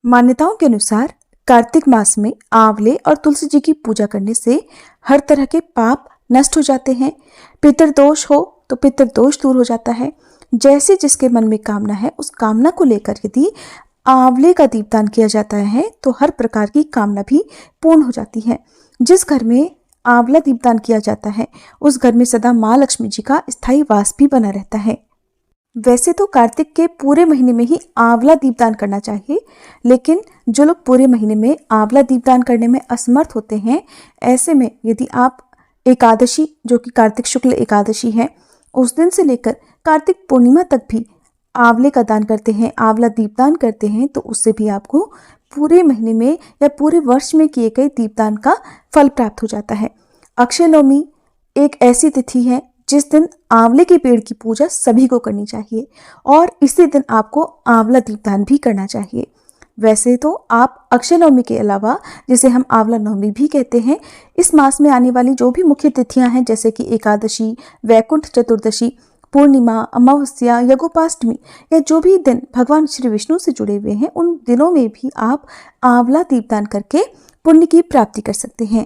मान्यताओं के अनुसार कार्तिक मास में आंवले और तुलसी जी की पूजा करने से हर तरह के पाप नष्ट हो जाते हैं। पितृदोष हो तो पितृदोष दूर हो जाता है। जैसे जिसके मन में कामना है उस कामना को लेकर यदि आंवले का दीपदान किया जाता है तो हर प्रकार की कामना भी पूर्ण हो जाती है। जिस घर में आंवला दीपदान किया जाता है उस घर में सदा माँ लक्ष्मी जी का स्थायी वास भी बना रहता है। वैसे तो कार्तिक के पूरे महीने में ही आंवला दीपदान करना चाहिए, लेकिन जो लोग पूरे महीने में आंवला दीपदान करने में असमर्थ होते हैं, ऐसे में यदि आप एकादशी जो कि कार्तिक शुक्ल एकादशी है उस दिन से लेकर कार्तिक पूर्णिमा तक भी आंवले का दान करते हैं, आंवला दीपदान करते हैं, तो उससे भी आपको पूरे महीने में या पूरे वर्ष में किए गए दीपदान का फल प्राप्त हो जाता है। अक्षय नवमी एक ऐसी तिथि है जिस दिन आंवले के पेड़ की पूजा सभी को करनी चाहिए और इसी दिन आपको आंवला दीपदान भी करना चाहिए। वैसे तो आप अक्षय नवमी के अलावा, जिसे हम आंवला नवमी भी कहते हैं, इस मास में आने वाली जो भी मुख्य तिथियां हैं जैसे कि एकादशी, वैकुंठ चतुर्दशी, पूर्णिमा, अमावस्या या गोपाष्टमी या जो भी दिन भगवान श्री विष्णु से जुड़े हुए हैं उन दिनों में भी आप आंवला दीपदान करके पुण्य की प्राप्ति कर सकते हैं।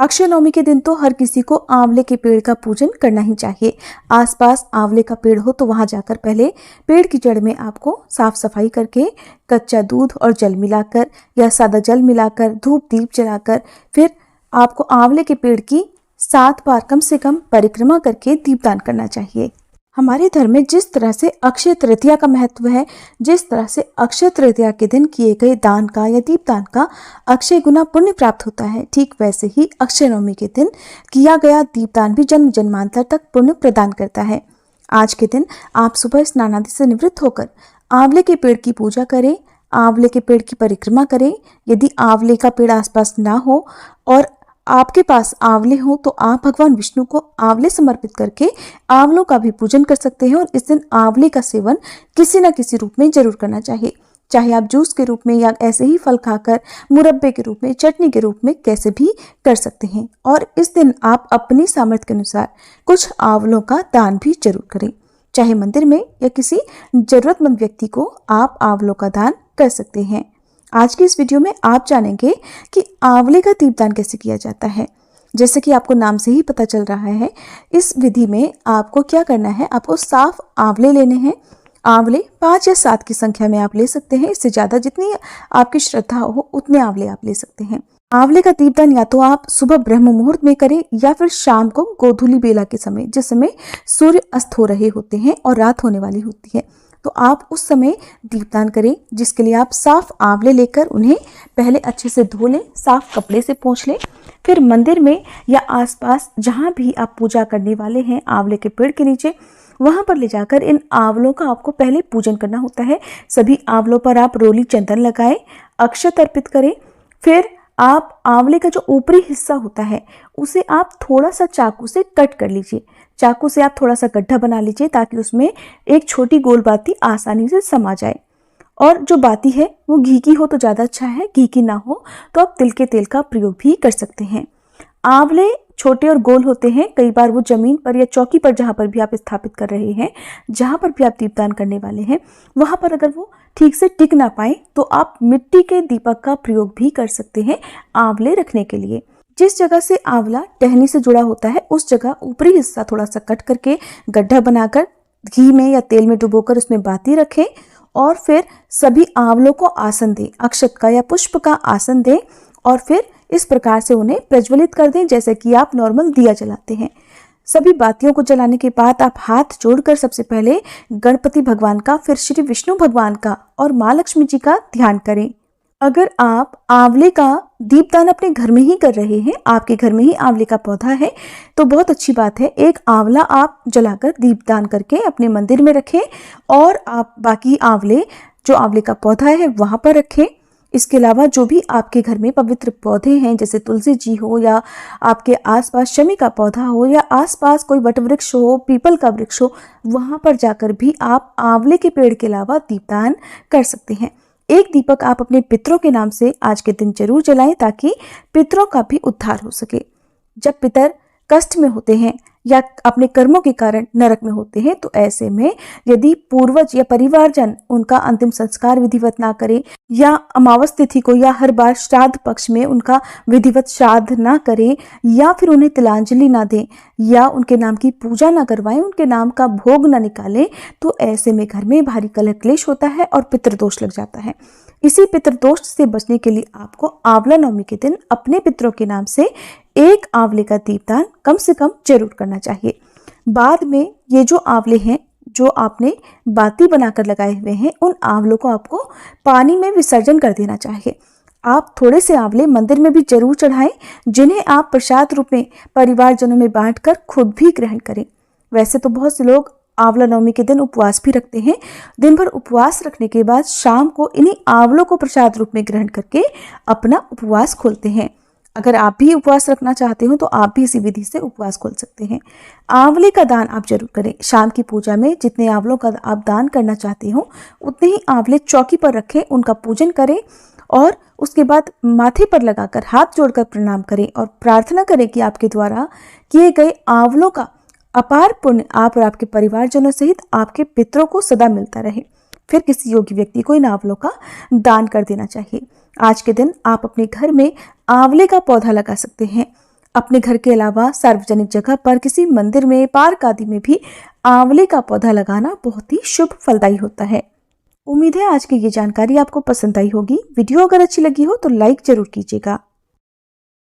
अक्षय नवमी के दिन तो हर किसी को आंवले के पेड़ का पूजन करना ही चाहिए। आसपास आंवले का पेड़ हो तो वहां जाकर पहले पेड़ की जड़ में आपको साफ सफाई करके कच्चा दूध और जल मिलाकर या सादा जल मिलाकर धूप दीप जलाकर फिर आपको आंवले के पेड़ की 7 बार कम से कम परिक्रमा करके दीपदान करना चाहिए। हमारे धर्म में जिस तरह से अक्षय तृतीया का महत्व है, जिस तरह से अक्षय तृतीया के दिन किए गए दान का या दीपदान का अक्षय गुना पुण्य प्राप्त होता है, ठीक वैसे ही अक्षय नवमी के दिन किया गया दीपदान भी जन्म जन्मांतर तक पुण्य प्रदान करता है। आज के दिन आप सुबह स्नान आदि से निवृत्त होकर आंवले के पेड़ की पूजा करें, आंवले के पेड़ की परिक्रमा करें। यदि आंवले का पेड़ आसपास ना हो और आपके पास आंवले हो तो आप भगवान विष्णु को आंवले समर्पित करके आंवलों का भी पूजन कर सकते हैं और इस दिन आंवले का सेवन किसी न किसी रूप में जरूर करना चाहिए। चाहे आप जूस के रूप में या ऐसे ही फल खाकर मुरब्बे के रूप में, चटनी के रूप में कैसे भी कर सकते हैं। और इस दिन आप अपनी सामर्थ्य के अनुसार कुछ आंवलों का दान भी जरूर करें। चाहे मंदिर में या किसी जरूरतमंद व्यक्ति को आप आंवलों का दान कर सकते हैं। आज की इस वीडियो में आप जानेंगे कि आंवले का दीपदान कैसे किया जाता है। जैसे कि आपको नाम से ही पता चल रहा है, इस विधि में आपको क्या करना है, आपको साफ आंवले लेने हैं। आंवले 5 या 7 की संख्या में आप ले सकते हैं। इससे ज़्यादा जितनी आपकी श्रद्धा हो उतने आंवले आप ले सकते हैं। आंवले का दीपदान या तो आप सुबह ब्रह्म मुहूर्त में करें या फिर शाम को गोधूली बेला के समय, जिस समय सूर्य अस्त हो रहे होते हैं और रात होने वाली होती है, तो आप उस समय दीपदान करें। जिसके लिए आप साफ आंवले लेकर उन्हें पहले अच्छे से धो लें, साफ कपड़े से पोंछ लें। फिर मंदिर में या आसपास जहां भी आप पूजा करने वाले हैं आंवले के पेड़ के नीचे, वहां पर ले जाकर इन आंवलों का आपको पहले पूजन करना होता है। सभी आंवलों पर आप रोली चंदन लगाएं, अक्षत अर्पित करें। फिर आप आंवले का जो ऊपरी हिस्सा होता है उसे आप थोड़ा सा चाकू से कट कर लीजिए। चाकू से आप थोड़ा सा गड्ढा बना लीजिए ताकि उसमें एक छोटी गोल बाती आसानी से समा जाए। और जो बाती है वो घी की हो तो ज़्यादा अच्छा है, घी की ना हो तो आप तिल के तेल का प्रयोग भी कर सकते हैं। आंवले छोटे और गोल होते हैं। कई बार वो जमीन पर या चौकी पर जहाँ पर भी आप स्थापित कर रहे हैं, जहाँ पर भी आप दीपदान करने वाले हैं, वहाँ पर अगर वो ठीक से टिक ना पाए तो आप मिट्टी के दीपक का प्रयोग भी कर सकते हैं आंवले रखने के लिए। जिस जगह से आंवला टहनी से जुड़ा होता है उस जगह ऊपरी हिस्सा थोड़ा सा कट करके गड्ढा बनाकर घी में या तेल में डुबोकर उसमें बाती रखें और फिर सभी आंवलों को आसन दें, अक्षत का या पुष्प का आसन दें और फिर इस प्रकार से उन्हें प्रज्वलित कर दें जैसे कि आप नॉर्मल दिया जलाते हैं। सभी बातियों को जलाने के बाद आप हाथ जोड़कर सबसे पहले गणपति भगवान का, फिर श्री विष्णु भगवान का और माँ लक्ष्मी जी का ध्यान करें। अगर आप आंवले का दीपदान अपने घर में ही कर रहे हैं, आपके घर में ही आंवले का पौधा है, तो बहुत अच्छी बात है। एक आंवला आप जलाकर दीपदान करके अपने मंदिर में रखें और आप बाकी आंवले जो आंवले का पौधा है वहां पर रखें। इसके अलावा जो भी आपके घर में पवित्र पौधे हैं, जैसे तुलसी जी हो या आपके आसपास शमी का पौधा हो या आसपास कोई वट वृक्ष हो, पीपल का वृक्ष हो, वहां पर जाकर भी आप आंवले के पेड़ के अलावा दीपदान कर सकते हैं। एक दीपक आप अपने पितरों के नाम से आज के दिन जरूर जलाएं ताकि पितरों का भी उद्धार हो सके। जब पितर कष्ट में होते हैं या अपने कर्मों के कारण नरक में होते हैं, तो ऐसे में यदि पूर्वज या परिवारजन उनका अंतिम संस्कार विधिवत ना करें या अमावस तिथि को या हर बार श्राद्ध पक्ष में उनका विधिवत श्राद्ध ना करें या फिर उन्हें तिलांजलि ना दें या उनके नाम की पूजा ना करवाएं, उनके नाम का भोग ना निकालें, तो ऐसे में घर में भारी कलह क्लेश होता है और पितृदोष लग जाता है। इसी पितृदोष से बचने के लिए आपको आंवला नवमी के दिन अपने पितरों के नाम से एक आंवले का दीपदान कम से कम जरूर करना चाहिए। बाद में ये जो आंवले हैं जो आपने बाती बनाकर लगाए हुए हैं, उन आंवलों को आपको पानी में विसर्जन कर देना चाहिए। आप थोड़े से आंवले मंदिर में भी जरूर चढ़ाएं, जिन्हें आप प्रसाद रूप में परिवारजनों में बांटकर खुद भी ग्रहण करें। वैसे तो बहुत से लोग आंवला नवमी के दिन उपवास भी रखते हैं। दिन भर उपवास रखने के बाद शाम को इन्हीं आंवलों को प्रसाद रूप में ग्रहण करके अपना उपवास खोलते हैं। अगर आप भी उपवास रखना चाहते हो तो आप भी इसी विधि से उपवास खोल सकते हैं। आंवले का दान आप जरूर करें। शाम की पूजा में जितने आंवलों का आप दान करना चाहते हो उतने ही आंवले चौकी पर रखें, उनका पूजन करें और उसके बाद माथे पर लगाकर हाथ जोड़कर प्रणाम करें और प्रार्थना करें कि आपके द्वारा किए गए आंवलों का अपार पुण्य आप और आपके परिवारजनों सहित आपके पितरों को सदा मिलता रहे। फिर किसी योग्य व्यक्ति को इन आंवलों का दान कर देना चाहिए। आज के दिन आप अपने घर में आंवले का पौधा लगा सकते हैं। अपने घर के अलावा सार्वजनिक जगह पर किसी मंदिर में, पार्क आदि में भी आंवले का पौधा लगाना बहुत ही शुभ फलदायी होता है। उम्मीद है आज की ये जानकारी आपको पसंद आई होगी। वीडियो अगर अच्छी लगी हो तो लाइक जरूर कीजिएगा।